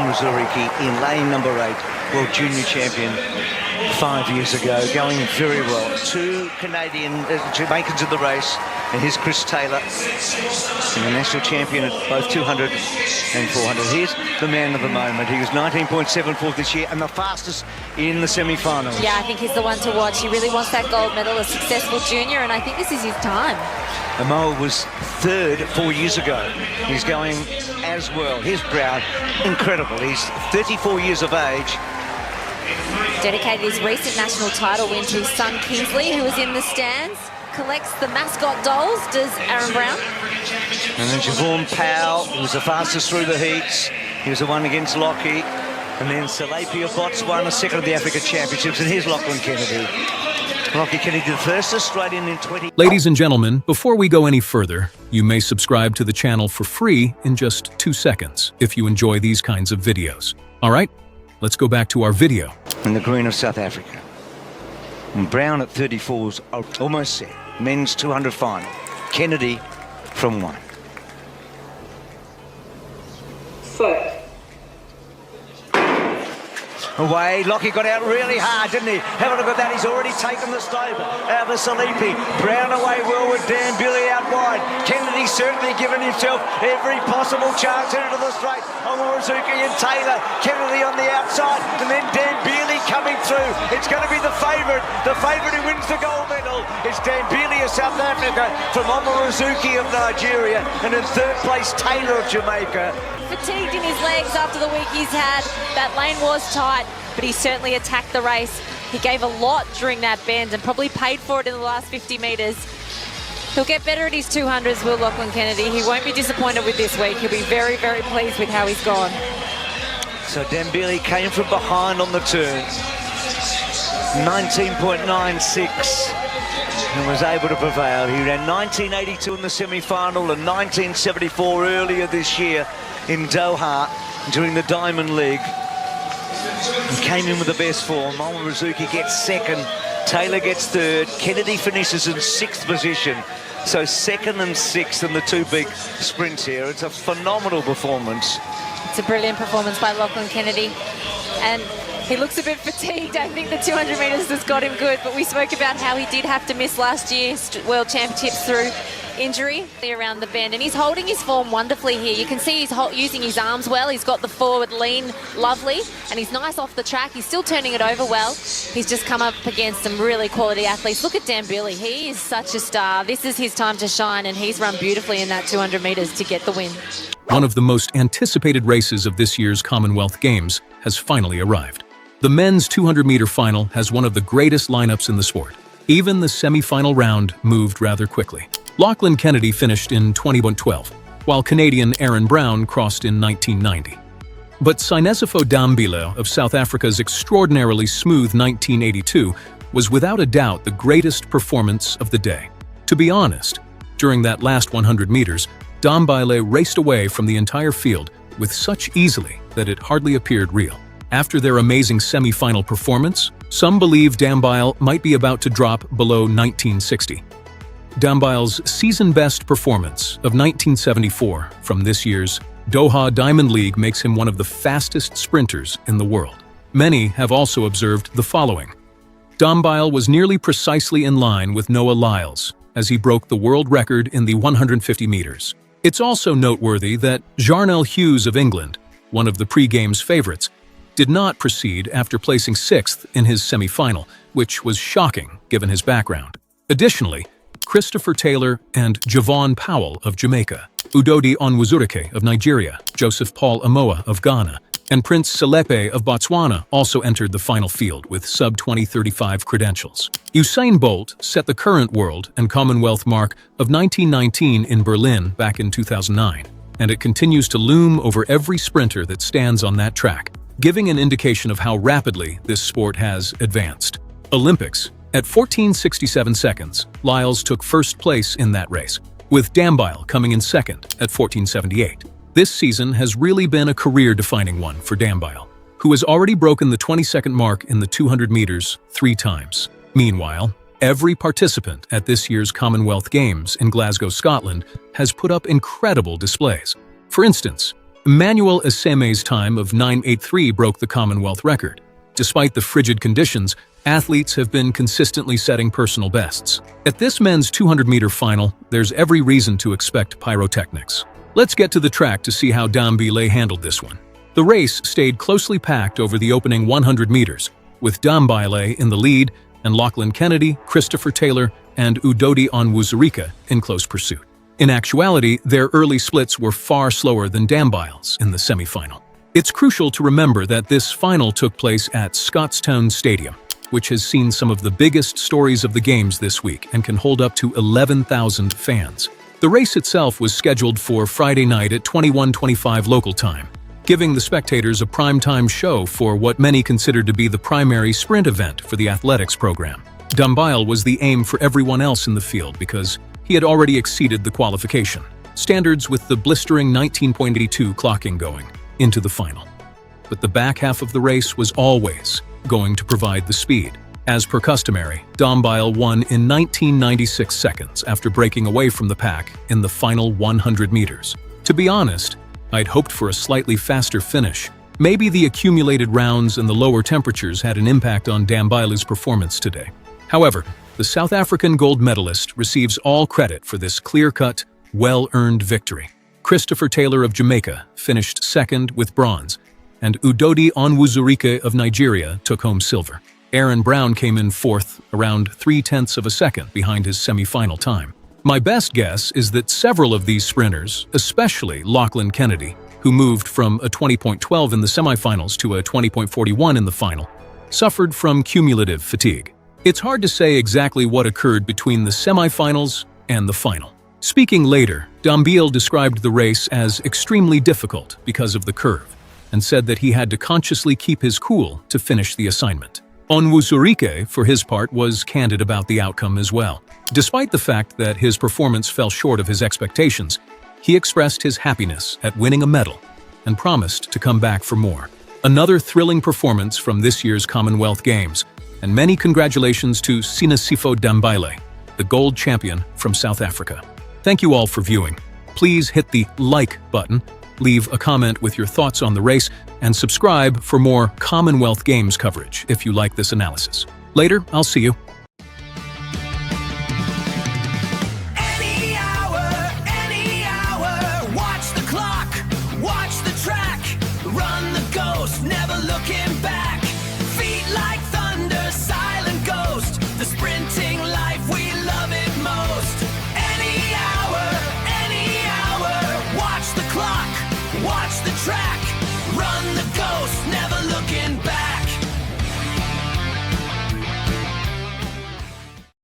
Mazuariki in lane number 8, world junior champion 5 years ago, going very well. 2 Canadian Jamaicans in the race, and here's Chris Taylor, the national champion at both 200 and 400. Here's the man of the moment. He was 19.74 this year and the fastest in the semi-finals. Yeah, I think he's the one to watch. He really wants that gold medal, a successful junior, and I think this is his time. Amoa was 3rd 4 years ago. He's going as well. Here's Brown, incredible. He's 34 years of age. Dedicated his recent national title win to his son Kingsley, who was in the stands. Collects the mascot dolls, does Aaron Brown. And then Javon Powell, who was the fastest through the heats. He was the one against Lockie. And then Salapi of Botswana, 2nd of the Africa Championships. And here's Lachlan Kennedy. Lockie Kennedy, the first Australian in 20... Ladies and gentlemen, before we go any further, you may subscribe to the channel for free in just 2 seconds if you enjoy these kinds of videos. All right, let's go back to our video. In the green of South Africa. And Brown at 34 is almost set. Men's 200 final. Kennedy from 1. Set. Away, Lockie got out really hard, didn't he? Have a look at that, he's already taken the stover out of the Salipi. Brown away well with Dan Billy out wide. Kennedy certainly given himself every possible chance into the straight. Omoruzuki and Taylor. Kennedy on the outside, and then Dan Billy coming through. It's going to be the favourite who wins the gold medal. It's Dan Billy of South Africa from Omoruzuki of Nigeria, and in 3rd place Taylor of Jamaica. Fatigued in his legs after the week he's had. That lane was tight, but he certainly attacked the race. He gave a lot during that bend and probably paid for it in the last 50 metres. He'll get better at his 200s, will Lachlan Kennedy. He won't be disappointed with this week. He'll be very, very pleased with how he's gone. So Dembele came from behind on the turn. 19.96 and was able to prevail. He ran 1982 in the semi-final and 1974 earlier this year in Doha during the Diamond League. He came in with the best form. Omoruzuki gets 2nd, Taylor gets 3rd, Kennedy finishes in 6th position. So 2nd and 6th in the 2 big sprints here. It's a phenomenal performance. It's a brilliant performance by Lachlan Kennedy. And he looks a bit fatigued. I think the 200 metres has got him good, but we spoke about how he did have to miss last year's World Championships through injury around the bend, and he's holding his form wonderfully here. You can see he's using his arms well. He's got the forward lean lovely, and he's nice off the track. He's still turning it over well. He's just come up against some really quality athletes. Look at Dan Billy. He is such a star. This is his time to shine, and he's run beautifully in that 200 metres to get the win. One of the most anticipated races of this year's Commonwealth Games has finally arrived. The men's 200-meter final has one of the greatest lineups in the sport. Even the semi-final round moved rather quickly. Lachlan Kennedy finished in 2012, while Canadian Aaron Brown crossed in 1990. But Sinesifo Dambile of South Africa's extraordinarily smooth 1982 was without a doubt the greatest performance of the day. To be honest, during that last 100 meters, Dambile raced away from the entire field with such easily that it hardly appeared real. After their amazing semi-final performance, some believe Dambile might be about to drop below 1960. Dambile's season-best performance of 1974 from this year's Doha Diamond League makes him one of the fastest sprinters in the world. Many have also observed the following. Dambile was nearly precisely in line with Noah Lyles as he broke the world record in the 150 meters. It's also noteworthy that Jarnell Hughes of England, one of the pre-games favorites, did not proceed after placing 6th in his semi-final, which was shocking given his background. Additionally, Christopher Taylor and Javon Powell of Jamaica, Udodi Onwuzurike of Nigeria, Joseph Paul Amoa of Ghana, and Prince Selepe of Botswana also entered the final field with sub-2035 credentials. Usain Bolt set the current world and Commonwealth mark of 1919 in Berlin back in 2009, and it continues to loom over every sprinter that stands on that track, giving an indication of how rapidly this sport has advanced. Olympics. At 14:67 seconds, Lyles took first place in that race, with Dambile coming in 2nd at 14:78. This season has really been a career-defining one for Dambile, who has already broken the 20-second mark in the 200 meters 3 times. Meanwhile, every participant at this year's Commonwealth Games in Glasgow, Scotland, has put up incredible displays. For instance, Emmanuel Eseme's time of 9:83 broke the Commonwealth record. Despite the frigid conditions, athletes have been consistently setting personal bests. At this men's 200-meter final, there's every reason to expect pyrotechnics. Let's get to the track to see how Dambile handled this one. The race stayed closely packed over the opening 100 meters, with Dambile in the lead and Lachlan Kennedy, Christopher Taylor, and Udodi Onwuzurike in close pursuit. In actuality, their early splits were far slower than Dambile's in the semifinal. It's crucial to remember that this final took place at Scottstown Stadium, which has seen some of the biggest stories of the Games this week and can hold up to 11,000 fans. The race itself was scheduled for Friday night at 21:25 local time, giving the spectators a primetime show for what many consider to be the primary sprint event for the athletics program. Dambile was the aim for everyone else in the field because he had already exceeded the qualification standards with the blistering 19.82 clocking going into the final. But the back half of the race was always going to provide the speed. As per customary, Dambile won in 1996 seconds after breaking away from the pack in the final 100 meters. To be honest, I'd hoped for a slightly faster finish. Maybe the accumulated rounds and the lower temperatures had an impact on Dambile's performance today. However, the South African gold medalist receives all credit for this clear-cut, well-earned victory. Christopher Taylor of Jamaica finished second with bronze, and Udodi Onwuzurike of Nigeria took home silver. Aaron Brown came in fourth, around 0.3 of a second behind his semi-final time. My best guess is that several of these sprinters, especially Lachlan Kennedy, who moved from a 20.12 in the semifinals to a 20.41 in the final, suffered from cumulative fatigue. It's hard to say exactly what occurred between the semifinals and the final. Speaking later, Dambile described the race as extremely difficult because of the curve, and said that he had to consciously keep his cool to finish the assignment. Onwuzurike, for his part, was candid about the outcome as well. Despite the fact that his performance fell short of his expectations, he expressed his happiness at winning a medal and promised to come back for more. Another thrilling performance from this year's Commonwealth Games, and many congratulations to Sinesifo Dambile, the gold champion from South Africa. Thank you all for viewing. Please hit the like button, leave a comment with your thoughts on the race, and subscribe for more Commonwealth Games coverage if you like this analysis. Later, I'll see you. Any hour, watch the clock, watch the track, run the ghost, never looking back. Feet like thunder, silent ghost, the sprinting life, we love it most. Any hour, watch the clock, watch the track, run the ghost, never looking back.